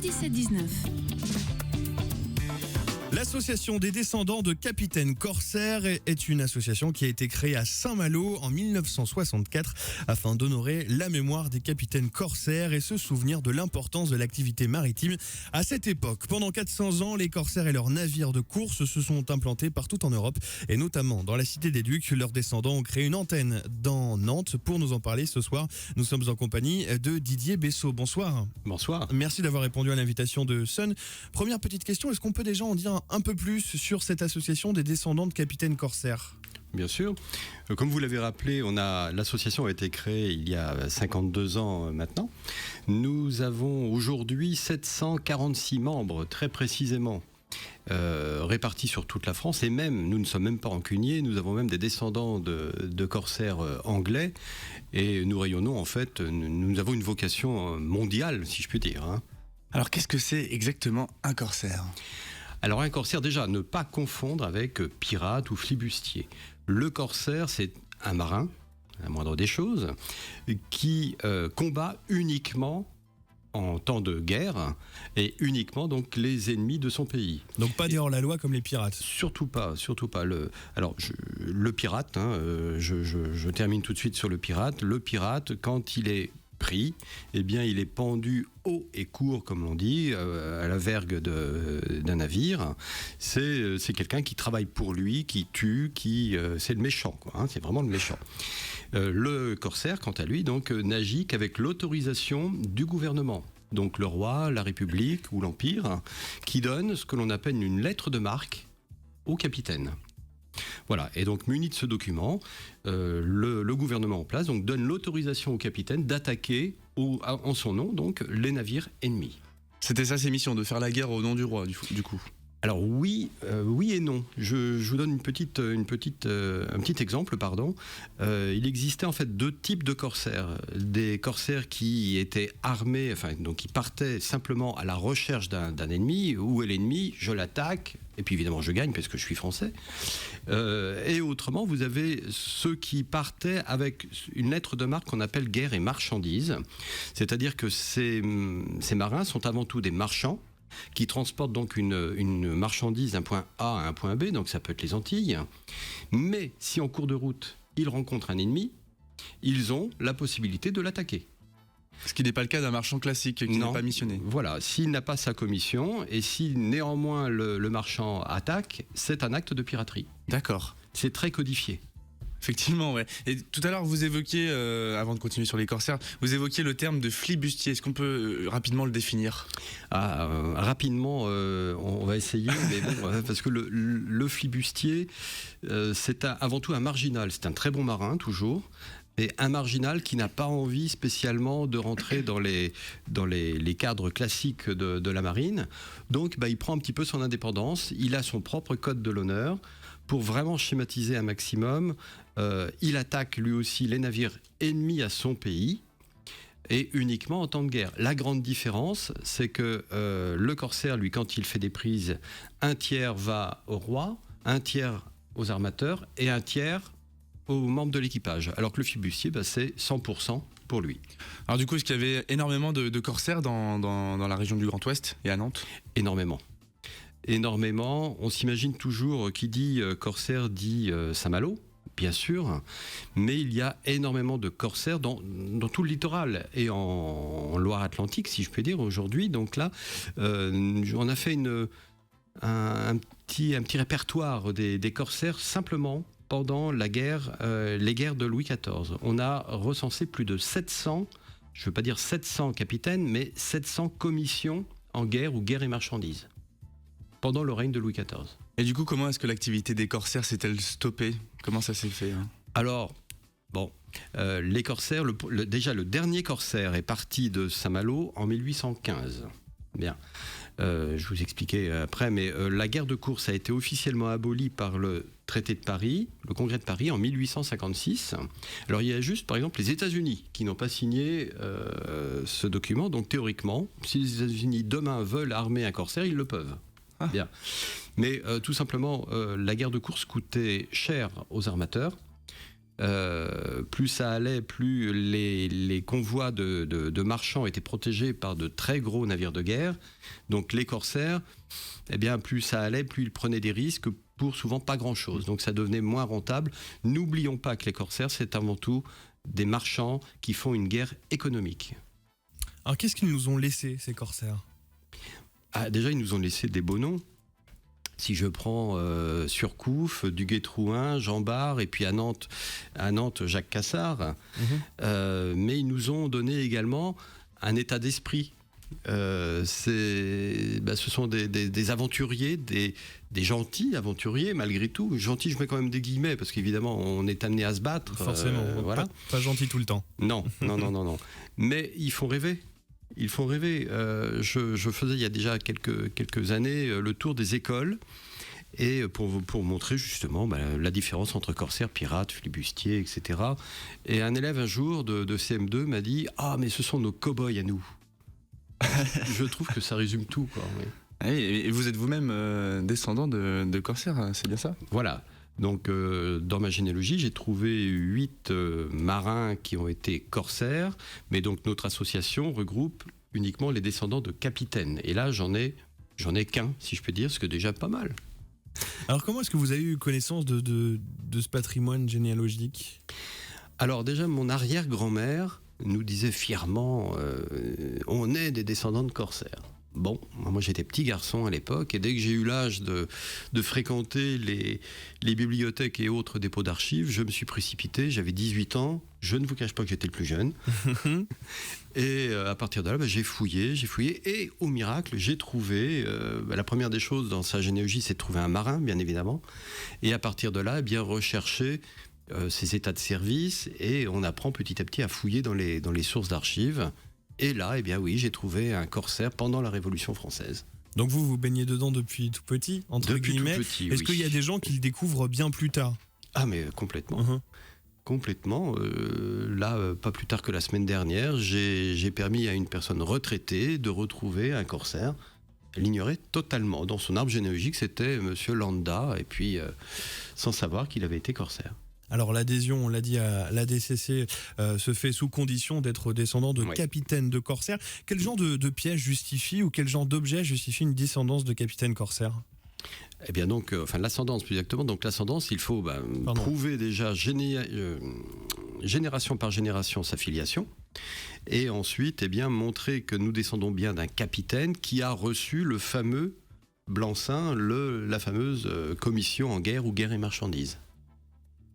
17-19. L'association des descendants de capitaines corsaires est une association qui a été créée à Saint-Malo en 1964 afin d'honorer la mémoire des capitaines corsaires et se souvenir de l'importance de l'activité maritime à cette époque. Pendant 400 ans, les corsaires et leurs navires de course se sont implantés partout en Europe et notamment dans la Cité des Ducs. Leurs descendants ont créé une antenne dans Nantes. Pour nous en parler ce soir, nous sommes en compagnie de Didier Bessot. Bonsoir. Bonsoir. Merci d'avoir répondu à l'invitation de Sun. Première petite question, est-ce qu'on peut déjà en dire un peu plus sur cette association des descendants de capitaines corsaires ? Bien sûr. Comme vous l'avez rappelé, l'association a été créée il y a 52 ans maintenant. Nous avons aujourd'hui 746 membres, très précisément. Répartis sur toute la France, et même, nous ne sommes même pas rancuniers, nous avons même des descendants de corsaires anglais, et nous rayonnons en fait, nous avons une vocation mondiale, si je puis dire. Alors qu'est-ce que c'est exactement un corsaire ? Alors un corsaire, déjà, ne pas confondre avec pirate ou flibustier. Le corsaire, c'est un marin, la moindre des choses, qui combat uniquement en temps de guerre, et uniquement donc les ennemis de son pays. Donc pas des hors-la-loi comme les pirates. Surtout pas. Le pirate, je termine tout de suite sur le pirate. Le pirate, quand il est pris, eh bien il est pendu haut et court, comme l'on dit, à la vergue d'un navire. C'est quelqu'un qui travaille pour lui, qui tue, c'est le méchant, quoi. C'est vraiment le méchant. Le corsaire, quant à lui, donc n'agit qu'avec l'autorisation du gouvernement. Donc le roi, la République ou l'Empire, qui donne ce que l'on appelle une lettre de marque au capitaine. Voilà, et donc muni de ce document, le gouvernement en place donc, donne l'autorisation au capitaine d'attaquer en son nom donc, les navires ennemis. C'était ça ses missions, de faire la guerre au nom du roi, du coup. Alors oui et non. Je vous donne un petit exemple. Il existait en fait deux types de corsaires. Des corsaires qui étaient armés, donc qui partaient simplement à la recherche d'un ennemi. Où est l'ennemi ? Je l'attaque. Et puis évidemment je gagne parce que je suis français. Et autrement, vous avez ceux qui partaient avec une lettre de marque qu'on appelle guerre et marchandises. C'est-à-dire que ces marins sont avant tout des marchands qui transportent donc une marchandise d'un point A à un point B, donc ça peut être les Antilles. Mais si en cours de route, ils rencontrent un ennemi, ils ont la possibilité de l'attaquer. Ce qui n'est pas le cas d'un marchand classique qui n'est pas missionné. Voilà, s'il n'a pas sa commission et si néanmoins le marchand attaque, c'est un acte de piraterie. D'accord. C'est très codifié. Effectivement, ouais. Et tout à l'heure, vous évoquiez, avant de continuer sur les corsaires, vous évoquiez le terme de flibustier. Est-ce qu'on peut rapidement le définir ? Rapidement, on va essayer, mais bon, parce que le flibustier, c'est avant tout un marginal. C'est un très bon marin, toujours, mais un marginal qui n'a pas envie spécialement de rentrer dans les cadres classiques de la marine. Donc, il prend un petit peu son indépendance. Il a son propre code de l'honneur. Pour vraiment schématiser un maximum, il attaque lui aussi les navires ennemis à son pays, et uniquement en temps de guerre. La grande différence, c'est que le corsaire, lui, quand il fait des prises, un tiers va au roi, un tiers aux armateurs, et un tiers aux membres de l'équipage. Alors que le flibustier, c'est 100% pour lui. Alors du coup, est-ce qu'il y avait énormément de corsaires dans la région du Grand Ouest et à Nantes ? Énormément. On s'imagine toujours, qui dit corsaire dit Saint-Malo, bien sûr, mais il y a énormément de corsaires dans tout le littoral et en Loire-Atlantique, si je peux dire, aujourd'hui. Donc là, on a fait un petit répertoire des corsaires simplement pendant les guerres de Louis XIV. On a recensé plus de 700, je ne veux pas dire 700 capitaines, mais 700 commissions en guerre ou guerre et marchandises, pendant le règne de Louis XIV. Et du coup, comment est-ce que l'activité des corsaires s'est-elle stoppée ? Comment ça s'est fait ? Alors, les corsaires, déjà le dernier corsaire est parti de Saint-Malo en 1815. Bien, je vous expliquais après, mais la guerre de course a été officiellement abolie par le traité de Paris, le congrès de Paris en 1856. Alors il y a juste, par exemple, les États-Unis qui n'ont pas signé ce document. Donc théoriquement, si les États-Unis demain veulent armer un corsaire, ils le peuvent. Bien. Mais tout simplement, la guerre de course coûtait cher aux armateurs. plus ça allait, plus les convois de marchands étaient protégés par de très gros navires de guerre. Donc les corsaires, eh bien, plus ça allait, plus ils prenaient des risques pour souvent pas grand-chose. Donc ça devenait moins rentable. N'oublions pas que les corsaires, c'est avant tout des marchands qui font une guerre économique. Alors qu'est-ce qu'ils nous ont laissé, ces corsaires ? Déjà, ils nous ont laissé des beaux noms. Si je prends Surcouf, Duguay-Trouin, Jean Bart, et puis à Nantes Jacques Cassard. Mais ils nous ont donné également un état d'esprit. Ce sont des aventuriers, des gentils aventuriers malgré tout. Gentils, je mets quand même des guillemets, parce qu'évidemment, on est amené à se battre. Forcément, voilà. Pas gentil tout le temps. Non. Mais ils font rêver. Je faisais il y a déjà quelques années le tour des écoles et pour montrer justement la différence entre corsaires, pirates, flibustiers, etc. Et un élève un jour de CM2 m'a dit « Ah, mais ce sont nos cow-boys à nous ». Je trouve que ça résume tout, quoi. Oui. Et vous êtes vous-même descendant de corsaires, c'est bien ça ? Voilà. Donc, dans ma généalogie, j'ai trouvé 8 marins qui ont été corsaires, mais donc notre association regroupe uniquement les descendants de capitaines. Et là, j'en ai qu'un, si je peux dire, ce que déjà pas mal. Alors, comment est-ce que vous avez eu connaissance de ce patrimoine généalogique ? Alors, déjà, mon arrière-grand-mère nous disait fièrement on est des descendants de corsaires. Bon, moi j'étais petit garçon à l'époque et dès que j'ai eu l'âge de fréquenter les bibliothèques et autres dépôts d'archives, je me suis précipité, j'avais 18 ans, je ne vous cache pas que j'étais le plus jeune. Et à partir de là, j'ai fouillé et au miracle, j'ai trouvé, la première des choses dans sa généalogie, c'est de trouver un marin, bien évidemment. Et à partir de là, bien rechercher ses états de service et on apprend petit à petit à fouiller dans les sources d'archives. Et là, eh bien oui, j'ai trouvé un corsaire pendant la Révolution française. Donc vous baignez dedans depuis tout petit, entre guillemets. Tout petit, Est-ce oui. qu'il y a des gens qui le découvrent bien plus tard ? Ah mais complètement. Complètement. Pas plus tard que la semaine dernière, j'ai permis à une personne retraitée de retrouver un corsaire. Elle l'ignorait totalement. Dans son arbre généalogique, c'était Monsieur Landa, et puis sans savoir qu'il avait été corsaire. Alors l'adhésion, on l'a dit à l'ADCC, se fait sous condition d'être descendant de capitaine de corsaire. Quel genre de piège justifie ou quel genre d'objet justifie une descendance de capitaine corsaire ? Eh bien donc, l'ascendance plus exactement. Donc l'ascendance, il faut prouver déjà génération par génération sa filiation. Et ensuite, montrer que nous descendons bien d'un capitaine qui a reçu le fameux blanc-seing, la fameuse commission en guerre ou guerre et marchandises.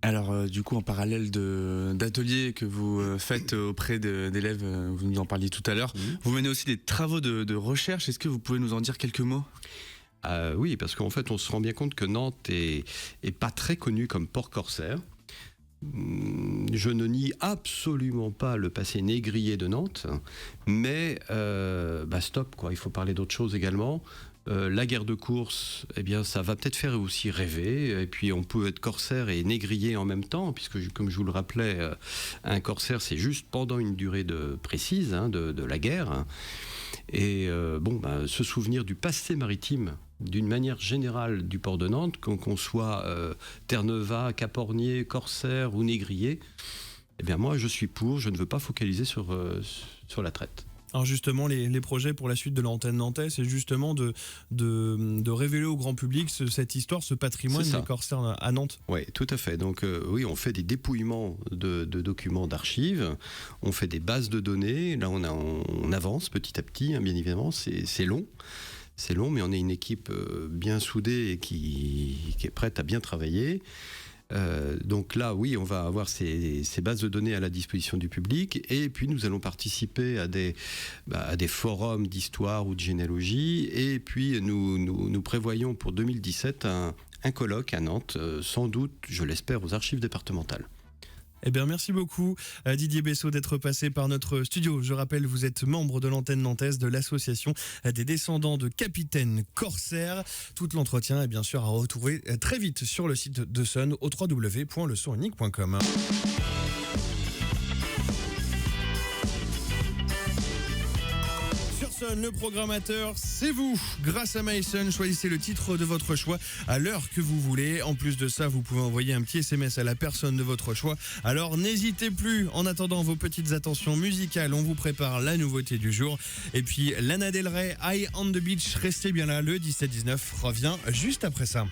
Alors du coup, en parallèle d'ateliers que vous faites auprès d'élèves, vous nous en parliez tout à l'heure, vous menez aussi des travaux de recherche. Est-ce que vous pouvez nous en dire quelques mots ? Oui, parce qu'en fait, on se rend bien compte que Nantes est pas très connue comme port corsaire. Je ne nie absolument pas le passé négrier de Nantes, mais stop, quoi. Il faut parler d'autre chose également. La guerre de course, ça va peut-être faire aussi rêver. Et puis, on peut être corsaire et négrier en même temps, puisque, comme je vous le rappelais, un corsaire, c'est juste pendant une durée précise de la guerre. Et se souvenir du passé maritime, d'une manière générale du port de Nantes, qu'on soit Terre-Neuve, Cap-Ornier, corsaire ou négrier, moi, je suis pour. Je ne veux pas focaliser sur la traite. Alors justement, les projets pour la suite de l'antenne nantaise, c'est justement de révéler au grand public cette histoire, ce patrimoine des corsaires à Nantes. Oui, tout à fait. Donc on fait des dépouillements de documents d'archives, on fait des bases de données. Là, on avance petit à petit, bien évidemment, c'est long. C'est long, mais on est une équipe bien soudée et qui est prête à bien travailler. Donc là, oui, on va avoir ces bases de données à la disposition du public et puis nous allons participer à des forums d'histoire ou de généalogie et puis nous prévoyons pour 2017 un colloque à Nantes, sans doute, je l'espère, aux archives départementales. Merci beaucoup Didier Bessot d'être passé par notre studio. Je rappelle, vous êtes membre de l'antenne nantaise de l'association des descendants de capitaines corsaires. Tout l'entretien est bien sûr à retrouver très vite sur le site de Sun au www.lesonunique.com. Mason, le programmateur, c'est vous. Grâce à Mason, choisissez le titre de votre choix à l'heure que vous voulez. En plus de ça, vous pouvez envoyer un petit SMS à la personne de votre choix. Alors n'hésitez plus. En attendant vos petites attentions musicales, on vous prépare la nouveauté du jour. Et puis Lana Del Rey, High on the Beach, restez bien là. Le 17-19 revient juste après ça.